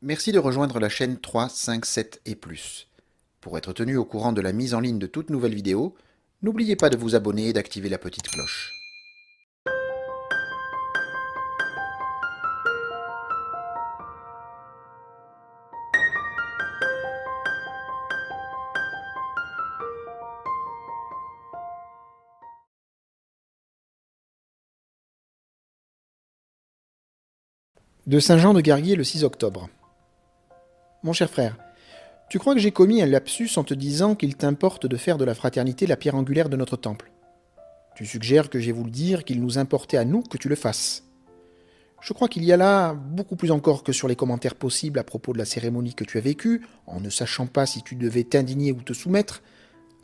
Merci de rejoindre la chaîne 3, 5, 7 et plus. Pour être tenu au courant de la mise en ligne de toute nouvelle vidéo, n'oubliez pas de vous abonner et d'activer la petite cloche. De Saint-Jean-de-Garguier le 6 octobre. Mon cher frère, tu crois que j'ai commis un lapsus en te disant qu'il t'importe de faire de la fraternité la pierre angulaire de notre temple. Tu suggères que j'ai voulu dire qu'il nous importait à nous que tu le fasses. Je crois qu'il y a là, beaucoup plus encore que sur les commentaires possibles à propos de la cérémonie que tu as vécue, en ne sachant pas si tu devais t'indigner ou te soumettre,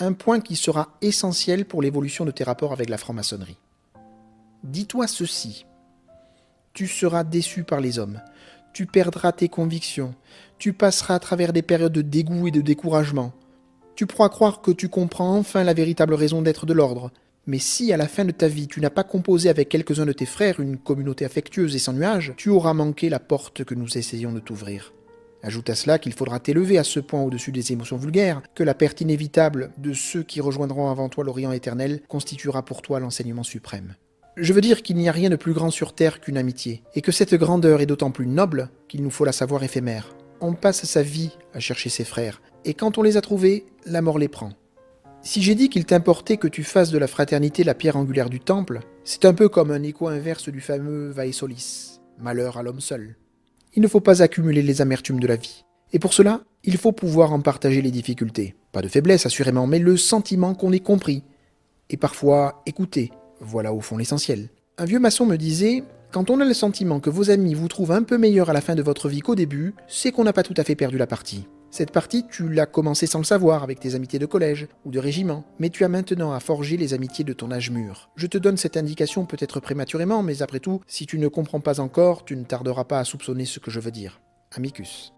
un point qui sera essentiel pour l'évolution de tes rapports avec la franc-maçonnerie. Dis-toi ceci. Tu seras déçu par les hommes, tu perdras tes convictions, tu passeras à travers des périodes de dégoût et de découragement. Tu pourras croire que tu comprends enfin la véritable raison d'être de l'ordre, mais si à la fin de ta vie tu n'as pas composé avec quelques-uns de tes frères une communauté affectueuse et sans nuage, tu auras manqué la porte que nous essayons de t'ouvrir. Ajoute à cela qu'il faudra t'élever à ce point au-dessus des émotions vulgaires que la perte inévitable de ceux qui rejoindront avant toi l'Orient éternel constituera pour toi l'enseignement suprême. Je veux dire qu'il n'y a rien de plus grand sur terre qu'une amitié, et que cette grandeur est d'autant plus noble qu'il nous faut la savoir éphémère. On passe sa vie à chercher ses frères, et quand on les a trouvés, la mort les prend. Si j'ai dit qu'il t'importait que tu fasses de la fraternité la pierre angulaire du temple, c'est un peu comme un écho inverse du fameux Vae Solis, malheur à l'homme seul. Il ne faut pas accumuler les amertumes de la vie. Et pour cela, il faut pouvoir en partager les difficultés. Pas de faiblesse assurément, mais le sentiment qu'on est compris. Et parfois écouté. Voilà au fond l'essentiel. Un vieux maçon me disait « Quand on a le sentiment que vos amis vous trouvent un peu meilleur à la fin de votre vie qu'au début, c'est qu'on n'a pas tout à fait perdu la partie. Cette partie, tu l'as commencé sans le savoir avec tes amitiés de collège ou de régiment, mais tu as maintenant à forger les amitiés de ton âge mûr. Je te donne cette indication peut-être prématurément, mais après tout, si tu ne comprends pas encore, tu ne tarderas pas à soupçonner ce que je veux dire. Amicus.